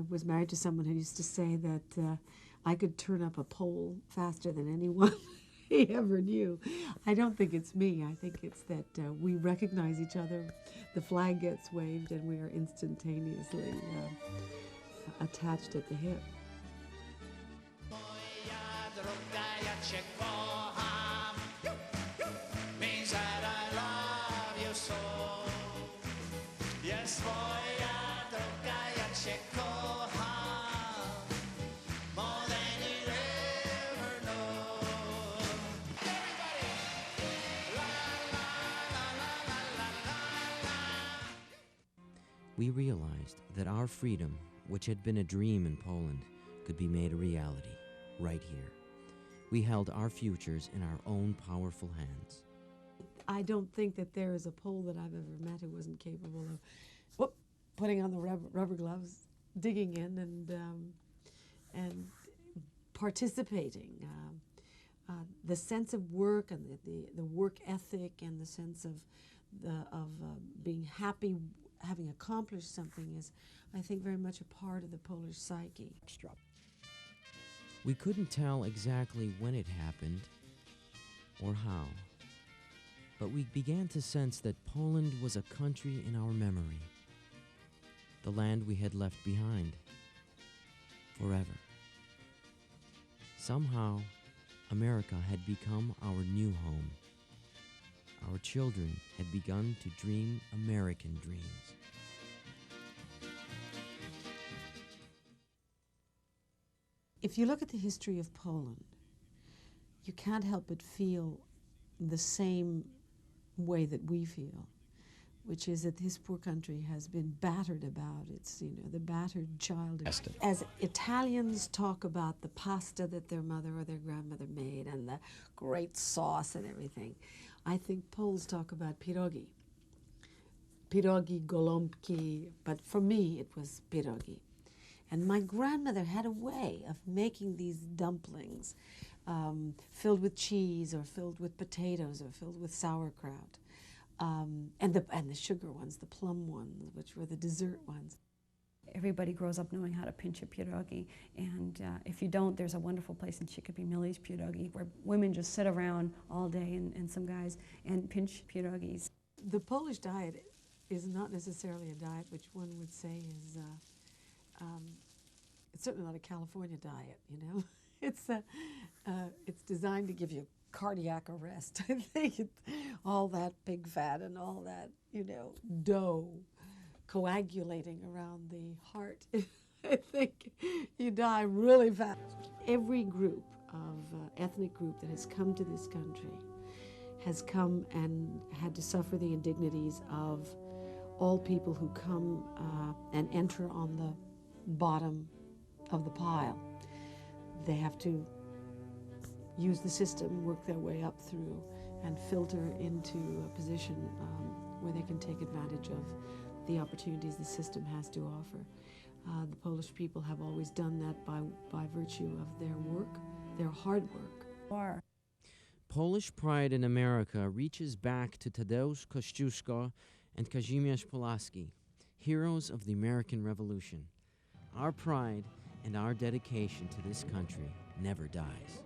was married to someone who used to say that I could turn up a pole faster than anyone he ever knew. I don't think it's me. I think it's that we recognize each other. The flag gets waved and we are instantaneously attached at the hip. We realized that our freedom, which had been a dream in Poland, could be made a reality right here. We held our futures in our own powerful hands. I don't think that there is a Pole that I've ever met who wasn't capable of putting on the rubber gloves, digging in, and participating. The sense of work and the work ethic and the sense of being happy, having accomplished something is, I think, very much a part of the Polish psyche. We couldn't tell exactly when it happened or how, but we began to sense that Poland was a country in our memory, the land we had left behind forever. Somehow, America had become our new home. Our children had begun to dream American dreams. If you look at the history of Poland, you can't help but feel the same way that we feel, which is that this poor country has been battered about. It's, the battered child. As Italians talk about the pasta that their mother or their grandmother made and the great sauce and everything, I think Poles talk about pierogi. Pierogi, golomki, but for me it was pierogi. And my grandmother had a way of making these dumplings filled with cheese or filled with potatoes or filled with sauerkraut. And the sugar ones, the plum ones, which were the dessert ones. Everybody grows up knowing how to pinch a pierogi, and if you don't, there's a wonderful place in Chicopee Millie's Pierogi where women just sit around all day and some guys and pinch pierogis. The Polish diet is not necessarily a diet which one would say is, it's certainly not a California diet, It's designed to give you cardiac arrest. I think all that pig fat and all that, dough coagulating around the heart. I think you die really fast. Every group of ethnic group that has come to this country has come and had to suffer the indignities of all people who come and enter on the bottom of the pile. They have to use the system, work their way up through, and filter into a position where they can take advantage of the opportunities the system has to offer. The Polish people have always done that by virtue of their work, their hard work. Polish pride in America reaches back to Tadeusz Kościuszko and Kazimierz Pulaski, heroes of the American Revolution. Our pride and our dedication to this country never dies.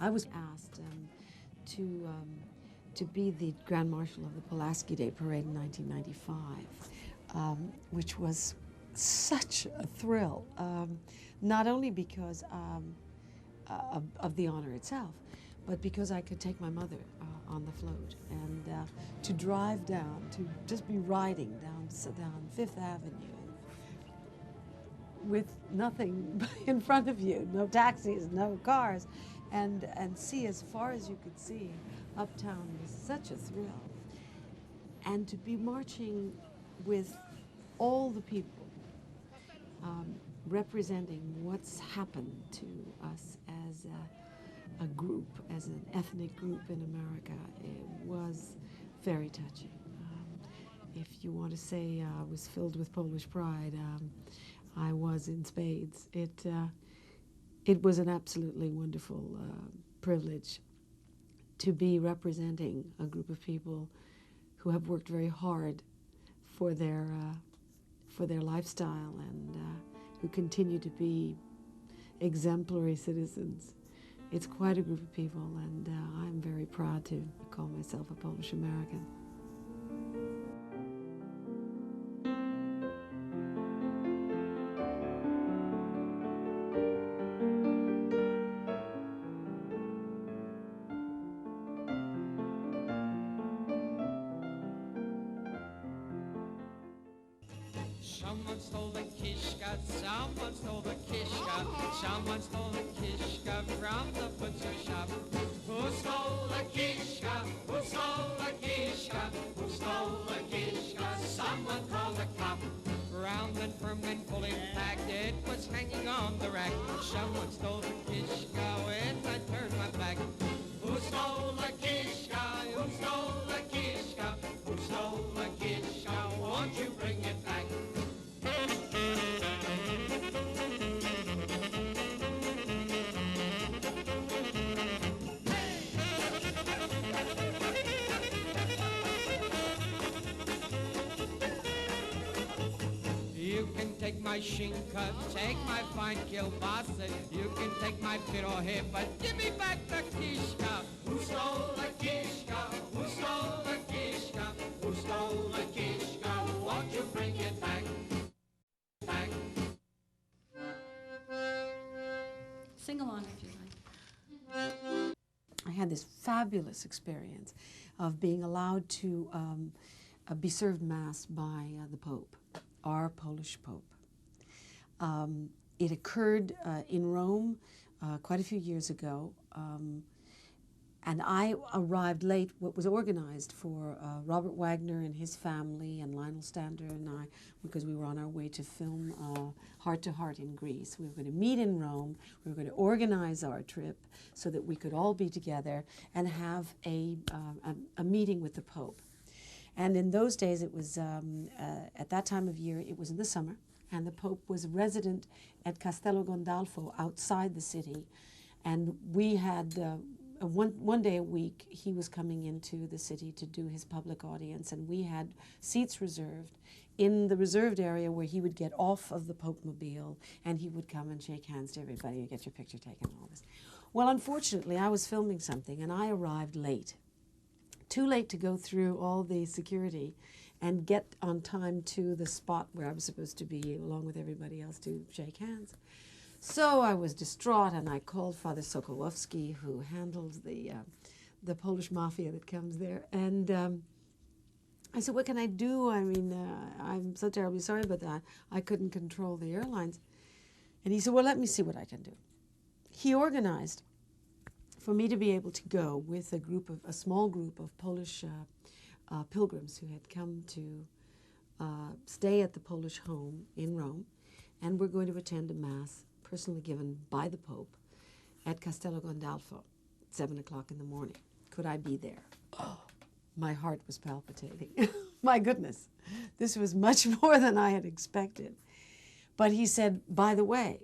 I was asked to be the Grand Marshal of the Pulaski Day Parade in 1995, which was such a thrill, not only because of the honor itself, but because I could take my mother on the float and to drive down, to just be riding down Fifth Avenue with nothing in front of you, no taxis, no cars, and see as far as you could see uptown was such a thrill. And to be marching with all the people representing what's happened to us as a group, as an ethnic group in America, it was very touching. If you want to say I was filled with Polish pride, I was in spades. It was an absolutely wonderful privilege to be representing a group of people who have worked very hard for for their lifestyle and who continue to be exemplary citizens. It's quite a group of people, and I'm very proud to call myself a Polish American. Someone stole the kishka, someone stole the kishka, someone stole the kishka from the butcher shop. Who stole the kishka? Who stole the kishka? Who stole the kishka? Someone called the cop. Round and firm and fully packed, it was hanging on the rack. Someone stole the kishka when I turned my back. Who stole the kishka? Who stole the kishka? Who stole the kishka? Won't you bring it back? You can take my shinka, take my fine kielbasa. You can take my pirohe, but give me back the kishka. Who stole the kishka? Who stole the kishka? Who stole the kishka? Won't you bring it back? Back. Sing along if you like. I had this fabulous experience of being allowed to be served Mass by the Pope, our Polish Pope. It occurred in Rome quite a few years ago, and I arrived late. What was organized for Robert Wagner and his family and Lionel Stander and I, because we were on our way to film Heart to Heart in Greece. We were going to meet in Rome. We were going to organize our trip so that we could all be together and have a meeting with the Pope. And in those days, it was, at that time of year, it was in the summer, and the Pope was resident at Castello Gandolfo outside the city. And we had, one day a week, he was coming into the city to do his public audience, and we had seats reserved in the reserved area where he would get off of the Pope-mobile, and he would come and shake hands to everybody and get your picture taken and all this. Well, unfortunately, I was filming something, and I arrived late. Too late to go through all the security and get on time to the spot where I was supposed to be along with everybody else to shake hands. So I was distraught, and I called Father Sokołowski, who handles the Polish mafia that comes there, and I said, what can I do? I mean, I'm so terribly sorry, but I couldn't control the airlines. And he said, well, let me see what I can do. He organized for me to be able to go with a small group of Polish pilgrims who had come to stay at the Polish home in Rome, and we're going to attend a Mass personally given by the Pope at Castello Gandolfo, 7 o'clock in the morning. Could I be there? Oh, my heart was palpitating. My goodness, this was much more than I had expected. But he said, by the way,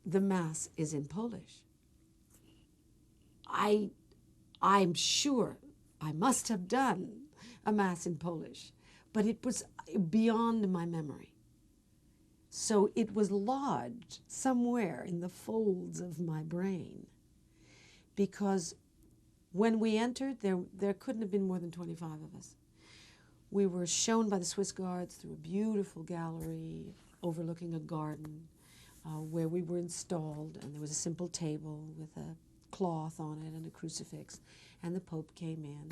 the Mass is in Polish. I'm sure I must have done a Mass in Polish, but it was beyond my memory. So it was lodged somewhere in the folds of my brain, because when we entered, there couldn't have been more than 25 of us. We were shown by the Swiss Guards through a beautiful gallery overlooking a garden where we were installed, and there was a simple table with a cloth on it and a crucifix, and the Pope came in.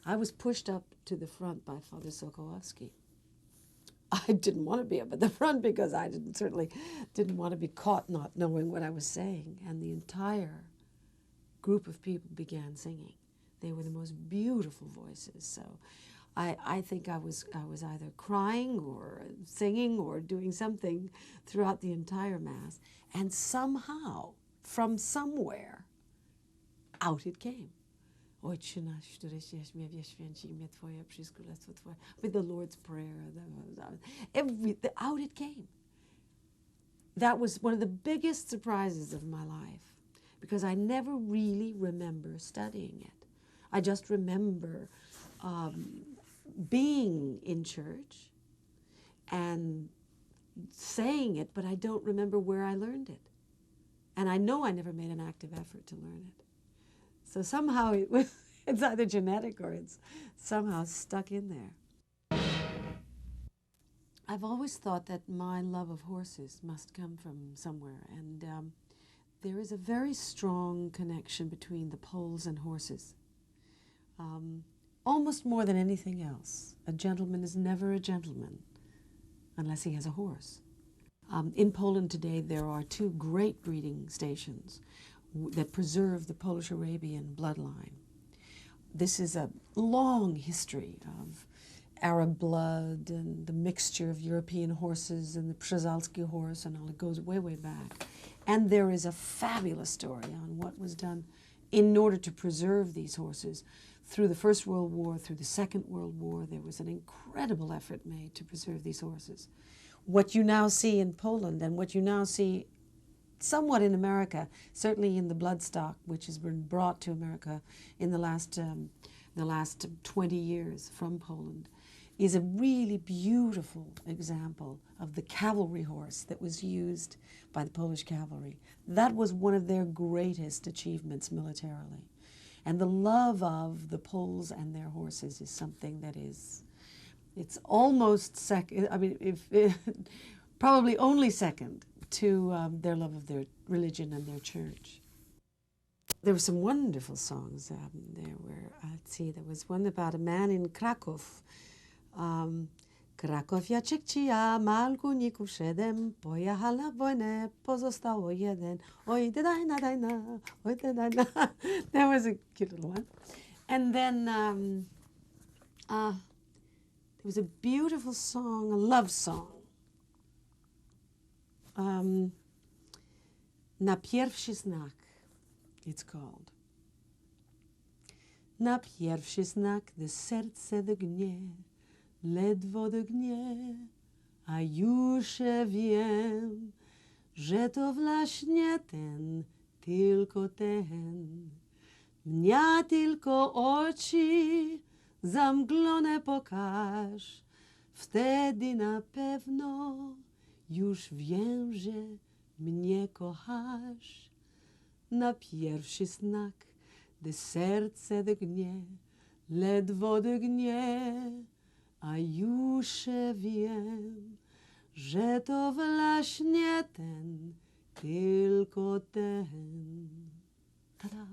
I was pushed up to the front by Father Sokołowski. I didn't want to be up at the front because I certainly didn't want to be caught not knowing what I was saying, and the entire group of people began singing. They were the most beautiful voices, so I think I was either crying or singing or doing something throughout the entire Mass, and somehow, from somewhere, out it came. Ojcze nasz, któryś jest w niebie, święci imię Twoje, przyjdź królestwo Twoje. With the Lord's Prayer, out it came. That was one of the biggest surprises of my life, because I never really remember studying it. I just remember being in church and saying it, but I don't remember where I learned it. And I know I never made an active effort to learn it. So somehow it's either genetic or it's somehow stuck in there. I've always thought that my love of horses must come from somewhere, and there is a very strong connection between the poles and horses. Almost more than anything else, a gentleman is never a gentleman unless he has a horse. In Poland today, there are two great breeding stations that preserve the Polish-Arabian bloodline. This is a long history of Arab blood and the mixture of European horses and the Przezalski horse and all. It goes way, way back. And there is a fabulous story on what was done in order to preserve these horses. Through the First World War, through the Second World War, there was an incredible effort made to preserve these horses. What you now see in Poland and what you now see somewhat in America, certainly in the bloodstock, which has been brought to America in the last 20 years from Poland, is a really beautiful example of the cavalry horse that was used by the Polish cavalry. That was one of their greatest achievements militarily. And the love of the Poles and their horses is something that is, it's almost second, I mean, probably only second to their love of their religion and their church. There were some wonderful songs there where, let's see, there was one about a man in Krakow. Krakowia Czechcia, Malkuników 7, pojechał na wojnę, pozostało jeden. Oj, dajna, dajna, oj, dajna. That was a cute little one. And then there was a beautiful song, a love song. Na pierwszy znak, it's called. Na pierwszy znak, gdy serce drgnie, ledwo drgnie, a już wiem, że to właśnie ten, tylko ten. Mnie tylko oczy zamglone pokaż, wtedy na pewno już wiem, że mnie kochasz. Na pierwszy znak, gdy serce drgnie, ledwo drgnie, a już wiem, że to właśnie ten, tylko ten. Ta-da!